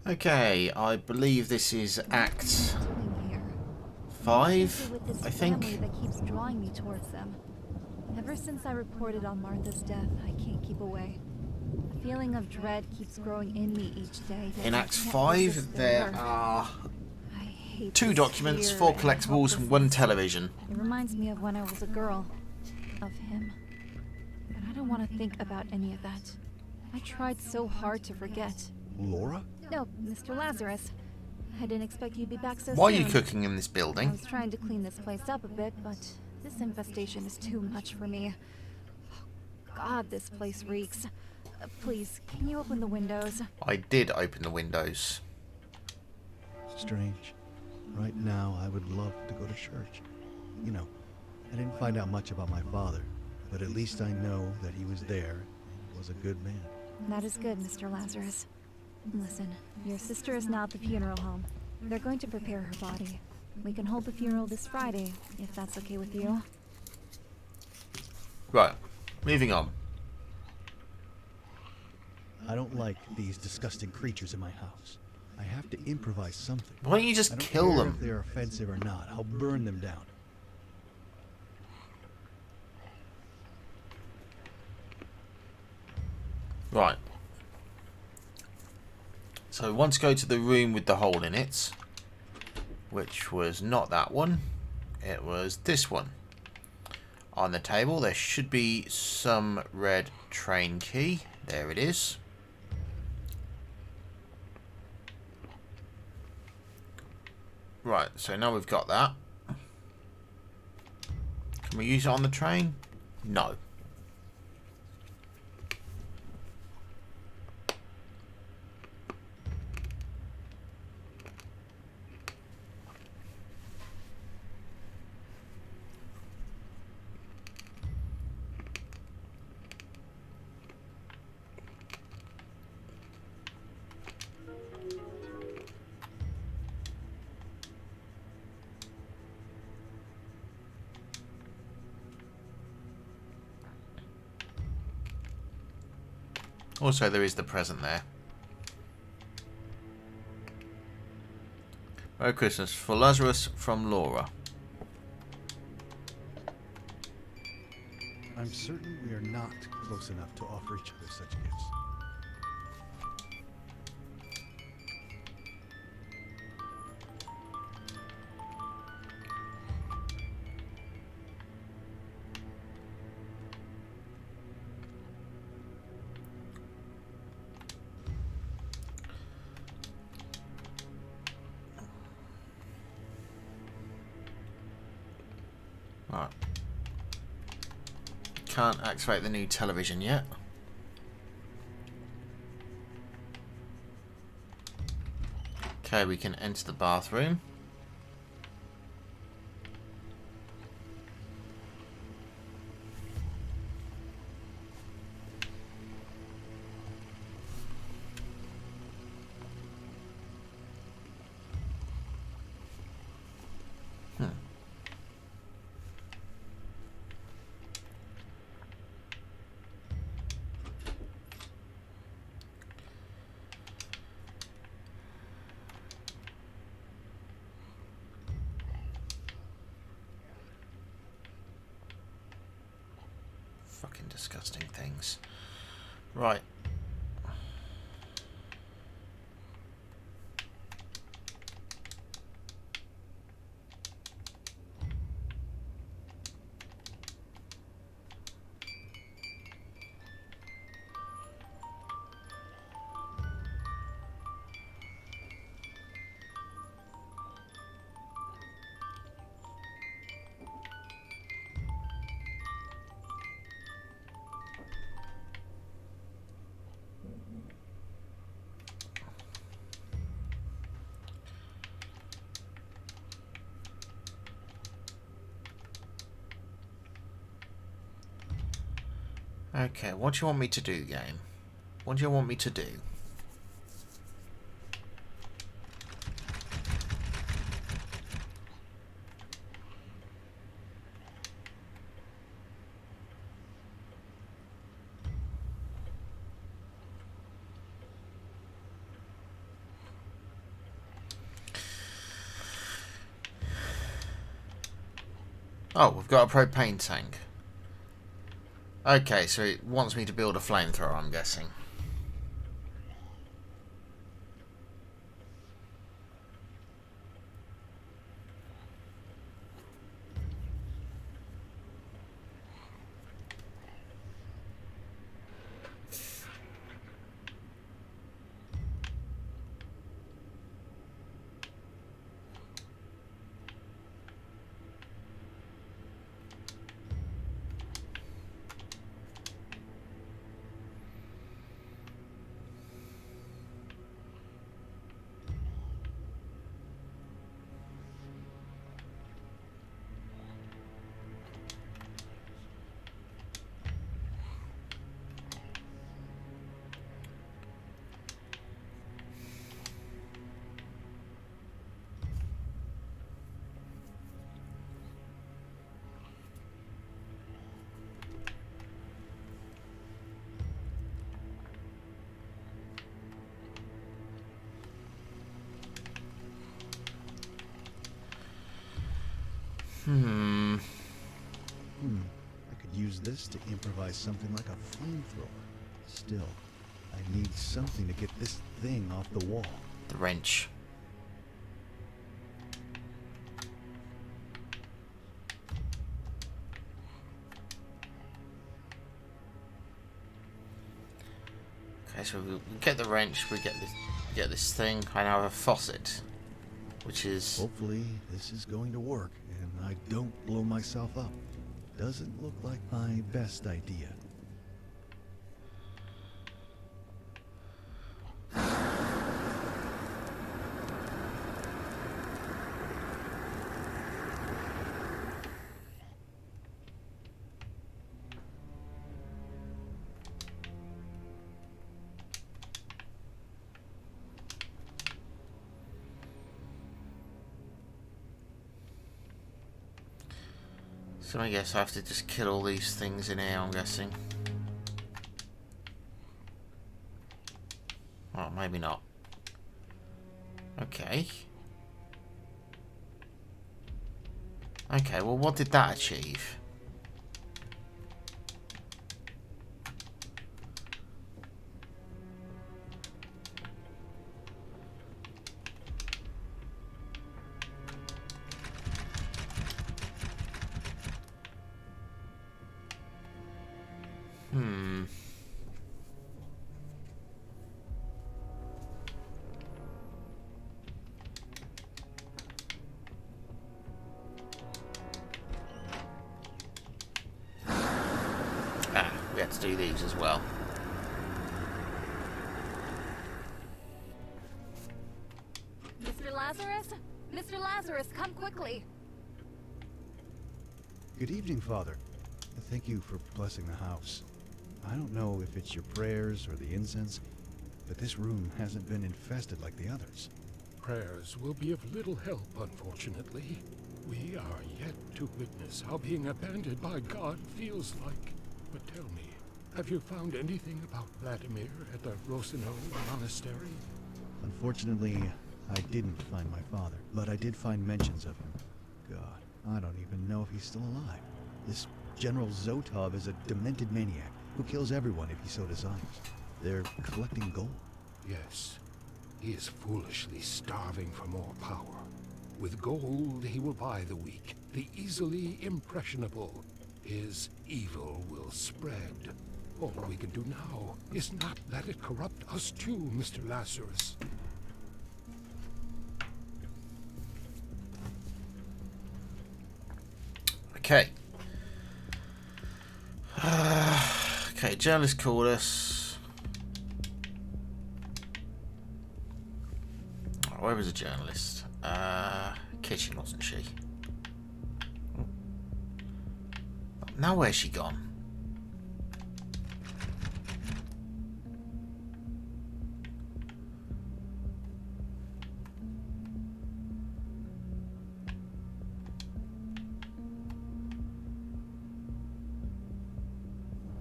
Okay, I believe this is Act 5, I think. That keeps drawing me towards them. Ever since I reported on Martha's death, I can't keep away. The feeling of dread keeps growing in me each day. In Act 5, there are 2 documents, 4 collectibles, and 1 television. It reminds me of when I was a girl. Of him. But I don't want to think about any of that. I tried so hard to forget. Laura? No, Mr. Lazarus. I didn't expect you'd be back so soon. Why are you cooking in this I building? was trying to clean this place up a bit, but this infestation is too much for me. God, this place reeks. Please, can you open the windows? I did open the windows. Strange. Right now, I would love to go to church. You know, I didn't find out much about my father, but at least I know that he was there and was a good man. That is good, Mr. Lazarus. Listen, your sister is now at the funeral home. They're going to prepare her body. We can hold the funeral this Friday, if that's okay with you. Right, moving on. I don't like these disgusting creatures in my house. I have to improvise something. Why don't you just kill I don't care them? if they're offensive or not. I'll burn them down. Right. So we want to go to the room with the hole in it, which was not that one. It was this one. On the table there should be some red train key. There it is. Right, so now we've got that. Can we use it on the train? No. Also, there is the present there. Merry Christmas for Lazarus from Laura. I'm certain we are not close enough to offer each other such gifts. Right. Can't activate the new television yet. Okay, we can enter the bathroom. Fucking disgusting things. Right. Okay, what do you want me to do, game? What do you want me to do? Oh, we've got a propane tank. Okay, so it wants me to build a flamethrower, I'm guessing. I could use this to improvise something like a flamethrower. Still, I need something to get this thing off the wall. The wrench. Okay, so we get the wrench, we get this thing. I now have a faucet, which is... Hopefully, this is going to work, and I don't blow myself up. Doesn't look like my best idea. So I guess I have to just kill all these things in here, I'm guessing. Oh, maybe not. Okay. Okay, well what did that achieve? We had to do these as well. Mr. Lazarus? Mr. Lazarus, come quickly. Good evening, Father. Thank you for blessing the house. I don't know if it's your prayers or the incense, but this room hasn't been infested like the others. Prayers will be of little help, unfortunately. We are yet to witness how being abandoned by God feels like. But tell me, have you found anything about Vladimir at the Rosino Monastery? Unfortunately, I didn't find my father, but I did find mentions of him. God, I don't even know if he's still alive. This General Zotov is a demented maniac who kills everyone if he so desires. They're collecting gold. Yes, he is foolishly starving for more power. With gold, he will buy the weak, the easily impressionable. His evil will spread. All we can do now is not let it corrupt us too, Mr. Lazarus. Okay. Okay, journalist called us. Oh, where was the journalist? Kitchen, wasn't she? Now where's she gone?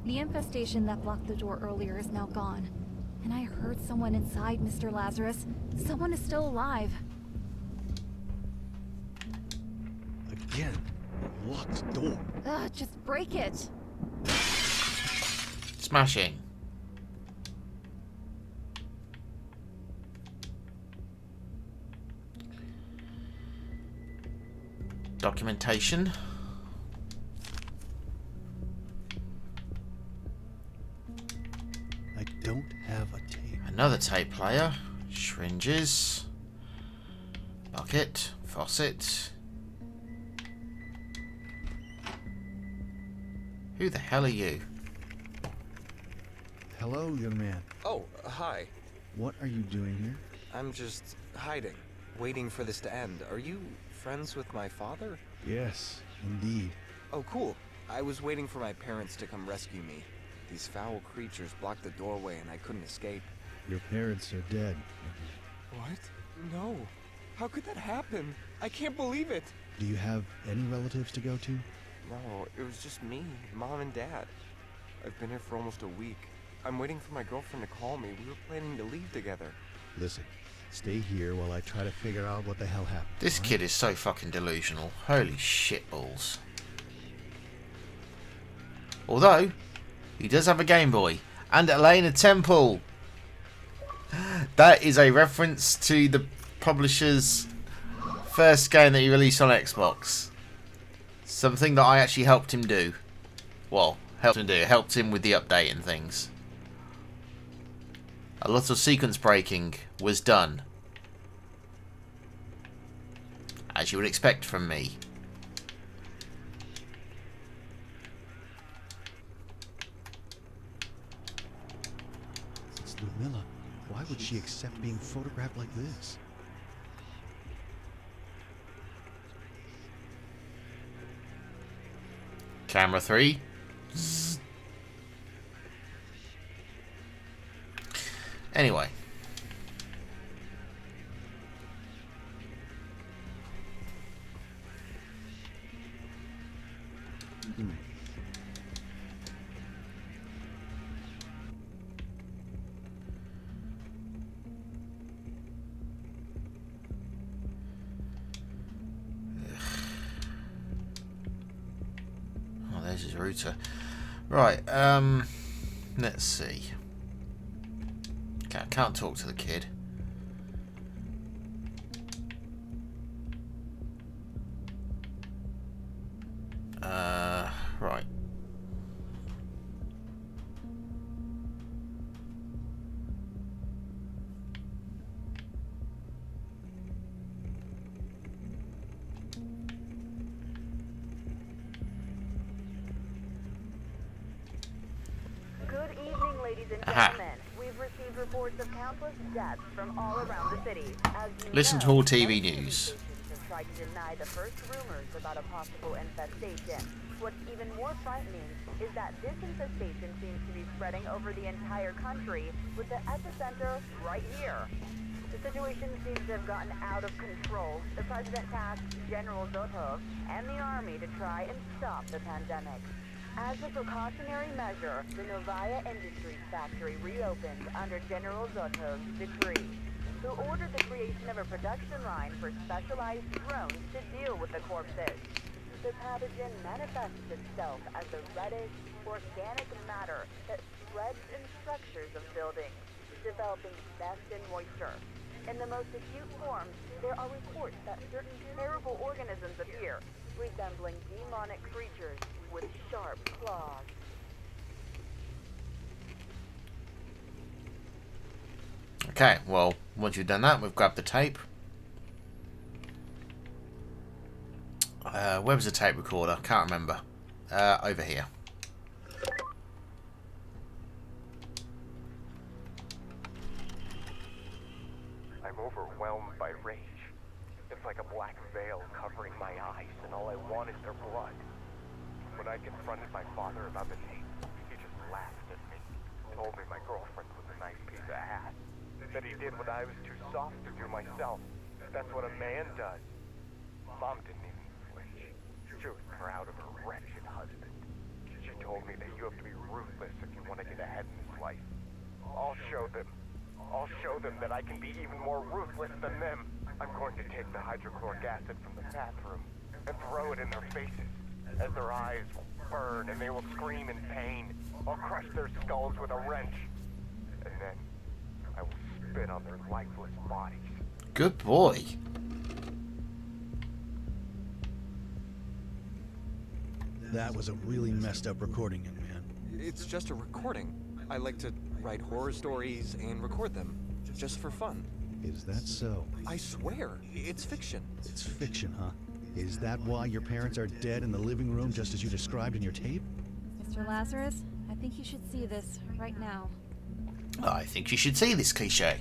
The infestation that blocked the door earlier is now gone. And I heard someone inside, Mr. Lazarus. Someone is still alive. Again, locked door. Ugh, just break it. Smashing. Documentation. I don't have a tape. Another tape player. Syringes. Bucket. Faucet. Who the hell are you? Hello, young man. Oh, hi. What are you doing here? I'm just hiding, waiting for this to end. Are you friends with my father? Yes, indeed. Oh, cool. I was waiting for my parents to come rescue me. These foul creatures blocked the doorway and I couldn't escape. Your parents are dead. What? No. How could that happen? I can't believe it. Do you have any relatives to go to? No, it was just me, Mom and Dad. I've been here for almost a week. I'm waiting for my girlfriend to call me. We were planning to leave together. Listen, stay here while I try to figure out what the hell happened. This all right? kid is so fucking delusional. Holy shitballs. Although, he does have a Game Boy. And Elena Temple. That is a reference to the publisher's first game that he released on Xbox. Something that I actually helped him do. Well, helped him with the update and things. A lot of sequence breaking was done. As you would expect from me. It's Ludmilla. Why would she accept being photographed like this? Camera 3. Anyway. Oh, there's his router. Right, let's see. Okay, I can't talk to the kid. Right. Good evening, ladies and Aha. gentlemen. We've received reports of countless deaths from all around the city. As you Listen to know, all TV many news. stations have tried to deny the first rumors about a possible infestation. What's even more frightening is that this infestation seems to be spreading over the entire country, with the epicenter right here. The situation seems to have gotten out of control. The president tasked General Zotov and the army to try and stop the pandemic. As a precautionary measure, the Novaya Industries factory reopened under General Zotov's decree, who ordered the creation of a production line for specialized drones to deal with the corpses. The pathogen manifests itself as a reddish, organic matter that spreads in structures of buildings, developing mist and moisture. In the most acute forms, there are reports that certain terrible organisms appear, resembling demonic creatures with sharp claws. Okay, well, once you've done that, we've grabbed the tape. Where was the tape recorder? Can't remember. Over here. I'm overwhelmed by rage. It's like a black veil covering my eyes, and all I want is their blood. When I confronted my father about the tape, he just laughed at me. Told me my girlfriend was a nice piece of ass. That he did what I was too soft to do myself. That's what a man does. Mom didn't even flinch. She was proud of her wretched husband. She told me that you have to be ruthless if you want to get ahead in this life. I'll show them that I can be even more ruthless than them. I'm going to take the hydrochloric acid from the bathroom and throw it in their faces. As their eyes will burn and they will scream in pain. I'll crush their skulls with a wrench. And then I will spit on their lifeless bodies. Good boy. That was a really messed up recording, young man. It's just a recording. I like to write horror stories and record them, just for fun. Is that so? I swear, it's fiction. It's fiction, huh? Is that why your parents are dead in the living room just as you described in your tape? Mr. Lazarus, I think you should see this right now. I think you should see this cliche.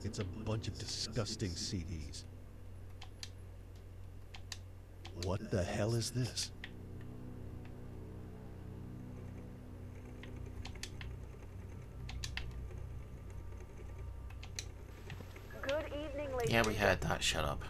It's a bunch of disgusting CDs. What the hell is this? Good evening, ladies. Yeah, we heard that. Shut up.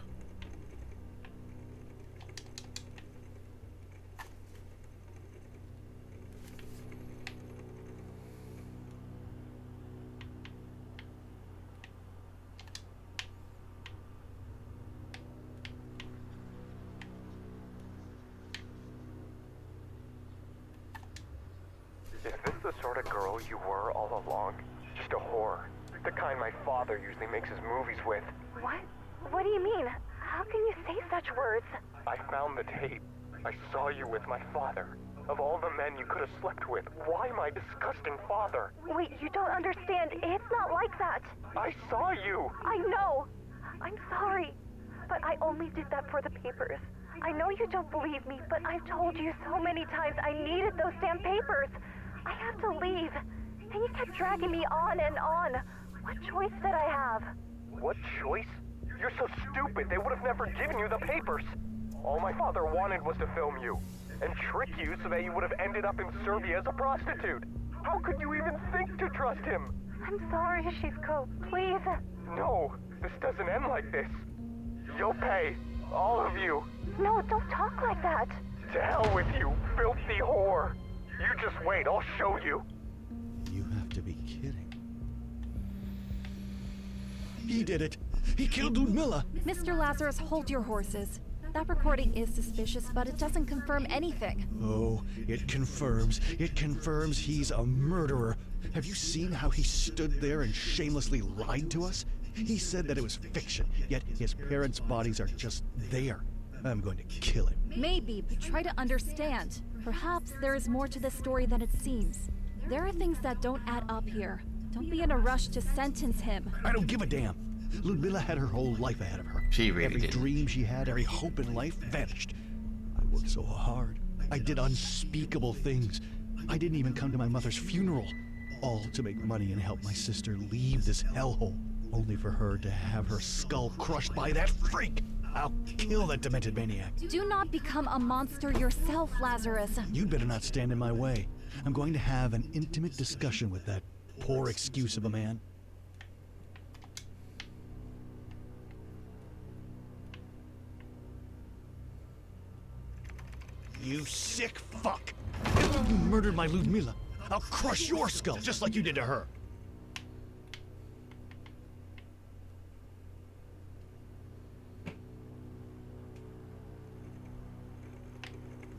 Is this the sort of girl you were all along? Just a whore? The kind my father usually makes his movies with. What? What do you mean? How can you say such words? I found the tape. I saw you with my father. Of all the men you could have slept with, why my disgusting father? Wait, you don't understand. It's not like that. I saw you! I know. I'm sorry. But I only did that for the papers. I know you don't believe me, but I've told you so many times I needed those damn papers. I have to leave. And you kept dragging me on and on. What choice did I have? What choice? You're so stupid, they would have never given you the papers. All my father wanted was to film you, and trick you so that you would have ended up in Serbia as a prostitute. How could you even think to trust him? I'm sorry, Shivko. Please. No, this doesn't end like this. You'll pay, all of you. No, don't talk like that. To hell with you, filthy whore. You just wait, I'll show you. You have to be kidding. He did it! He killed Ludmilla! Mr. Lazarus, hold your horses. That recording is suspicious, but it doesn't confirm anything. Oh, it confirms he's a murderer. Have you seen how he stood there and shamelessly lied to us? He said that it was fiction, yet his parents' bodies are just there. I'm going to kill him. Maybe, but try to understand. Perhaps there is more to this story than it seems. There are things that don't add up here. Don't be in a rush to sentence him. I don't give a damn. Ludmilla had her whole life ahead of her. She really Every did. dream she had, every hope in life vanished. I worked so hard. I did unspeakable things. I didn't even come to my mother's funeral. All to make money and help my sister leave this hellhole. Only for her to have her skull crushed by that freak. I'll kill that demented maniac. Do not become a monster yourself, Lazarus. You'd better not stand in my way. I'm going to have an intimate discussion with that poor excuse of a man. You sick fuck! You murdered my Ludmilla. I'll crush your skull just like you did to her.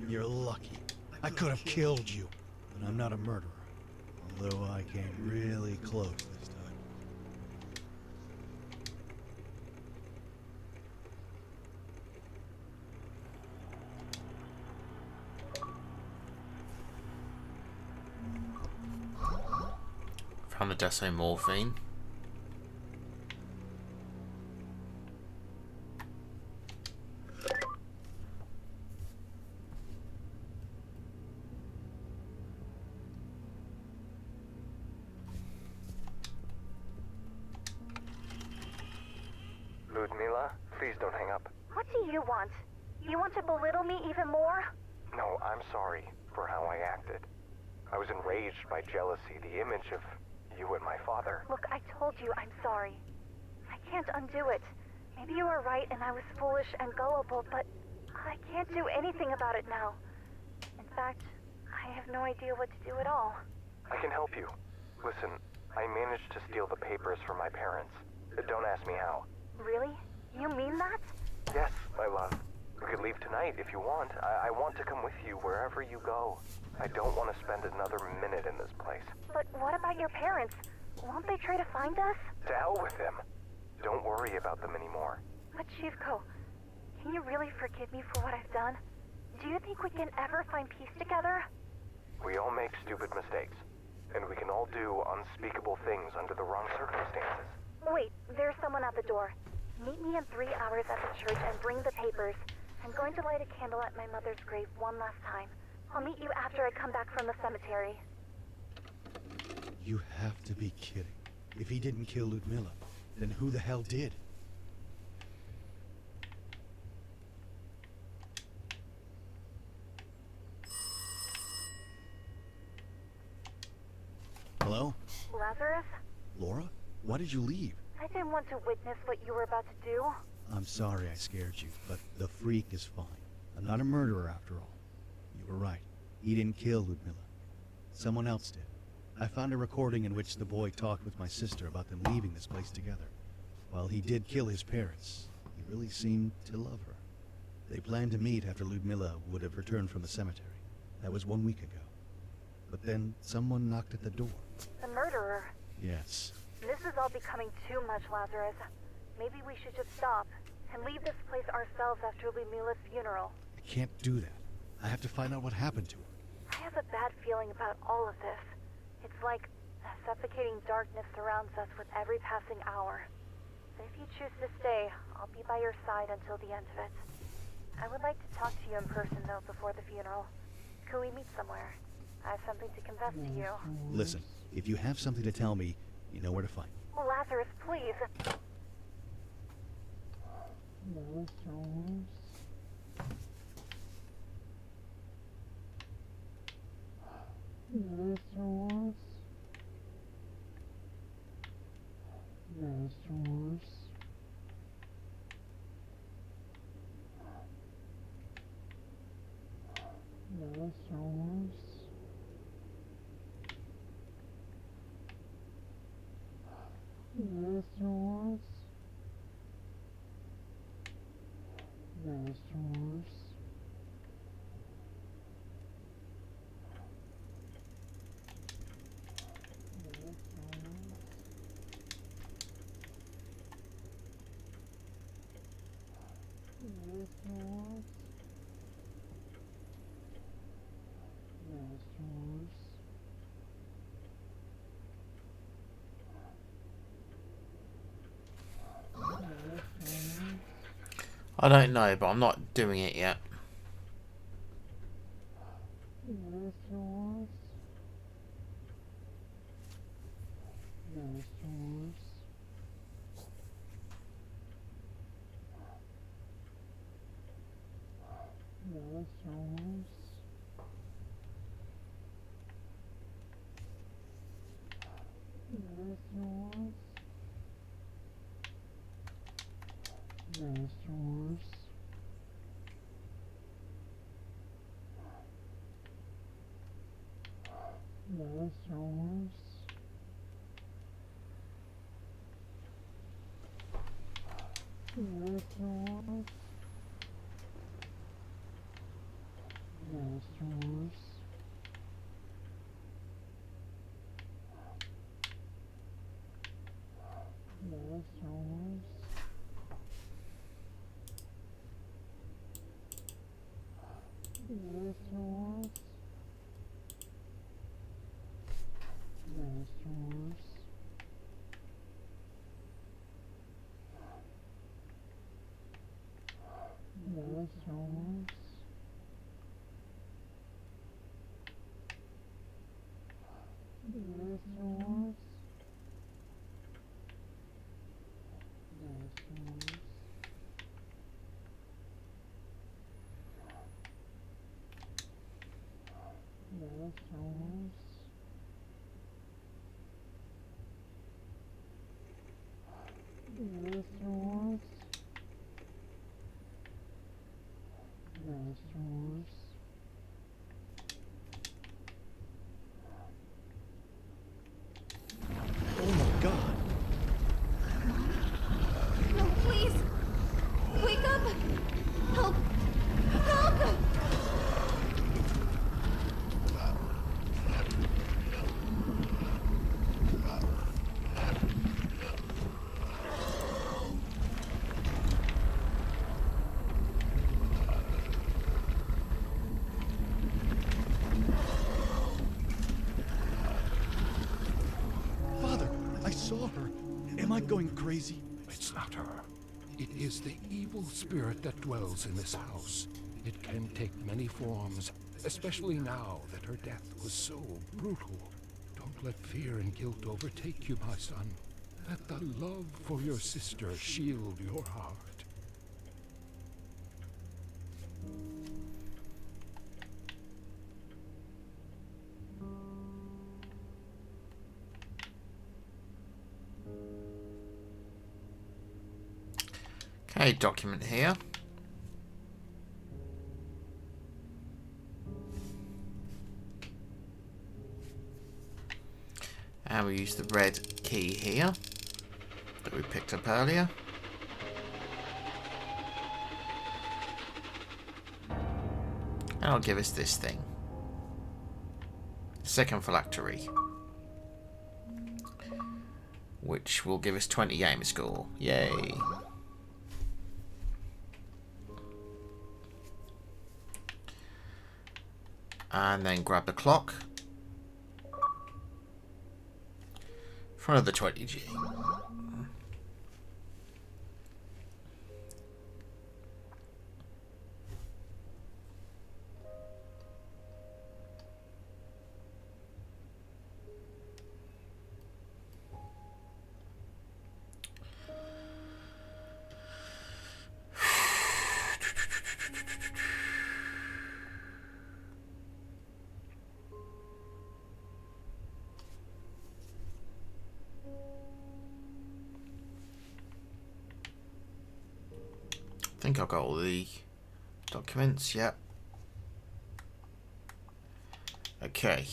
You're lucky. I could have killed you, but I'm not a murderer. Although I came really close this time. Found the desomorphine. Ludmila, please don't hang up. What do you want? You want to belittle me even more? No, I'm sorry for how I acted. I was enraged by jealousy, the image of you and my father. Look, I told you I'm sorry. I can't undo it. Maybe you were right and I was foolish and gullible, but I can't do anything about it now. In fact, I have no idea what to do at all. I can help you. Listen, I managed to steal the papers from my parents. Don't ask me how. Really? You mean that? Yes, my love. We could leave tonight if you want. I want to come with you wherever you go. I don't want to spend another minute in this place. But what about your parents? Won't they try to find us? To hell with them. Don't worry about them anymore. But Shivko, can you really forgive me for what I've done? Do you think we can ever find peace together? We all make stupid mistakes. And we can all do unspeakable things under the wrong circumstances. Wait, there's someone at the door. Meet me in 3 hours at the church and bring the papers. I'm going to light a candle at my mother's grave one last time. I'll meet you after I come back from the cemetery. You have to be kidding. If he didn't kill Ludmila, then who the hell did? Hello? Lazarus? Laura? Why did you leave? I didn't want to witness what you were about to do. I'm sorry I scared you, but the freak is fine. I'm not a murderer after all. You were right. He didn't kill Ludmila. Someone else did. I found a recording in which the boy talked with my sister about them leaving this place together. While he did kill his parents, he really seemed to love her. They planned to meet after Ludmila would have returned from the cemetery. That was 1 week ago. But then someone knocked at the door. The murderer. Yes. This is all becoming too much, Lazarus. Maybe we should just stop and leave this place ourselves after Ludmila's funeral. I can't do that. I have to find out what happened to her. I have a bad feeling about all of this. It's like a suffocating darkness surrounds us with every passing hour. So if you choose to stay, I'll be by your side until the end of it. I would like to talk to you in person, though, before the funeral. Could we meet somewhere? I have something to confess to you. Listen, if you have something to tell me, you know where to find me. Lazarus, please. I don't know, but I'm not doing it yet. Oh my God! No, please! Wake up! Help! Help! Father, I saw her. Am I going crazy? It's not her. It is the evil spirit that dwells in this house. It can take many forms, especially now that her death was so brutal. Don't let fear and guilt overtake you, my son. Let the love for your sister shield your heart. Okay, document here. And we use the red key here that we picked up earlier. And it'll give us this thing. Second phylactery. Which will give us 20 gamer score. Yay! And then grab the clock. For another 20G. I think I've got all the documents, yep. Okay.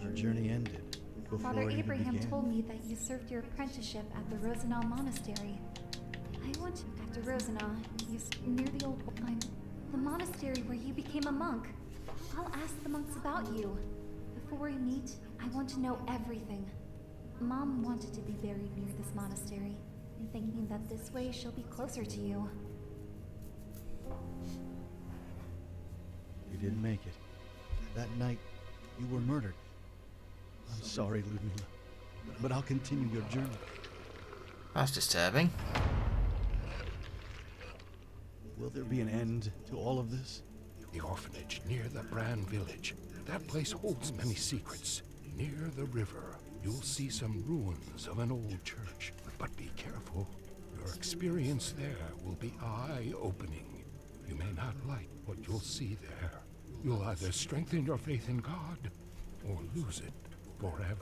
Our journey ended before Father it even Abraham began. told me that you served your apprenticeship at the Rosenau Monastery. I went after Rosenau, near the old. I'm the monastery where you became a monk. I'll ask the monks about you. Before we meet, I want to know everything. Mom wanted to be buried near this monastery, thinking that this way she'll be closer to you. You didn't make it. That night, you were murdered. I'm sorry, Ludmilla, but I'll continue your journey. That's disturbing. Will there be an end to all of this? The orphanage near the Bran village. That place holds many secrets. Near the river, you'll see some ruins of an old church. But be careful. Your experience there will be eye-opening. You may not like what you'll see there. You'll either strengthen your faith in God or lose it forever.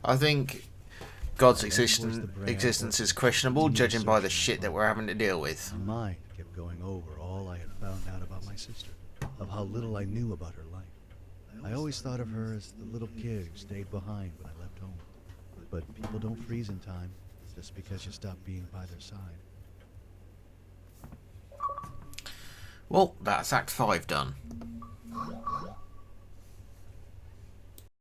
I think God's existence is questionable, judging by the shit that we're having to deal with. My mind kept going over all I had found out about my sister, of how little I knew about her life. I always thought of her as the little kid who stayed behind when I left home. But people don't freeze in time just because you stop being by their side. Well, that's Act 5 done.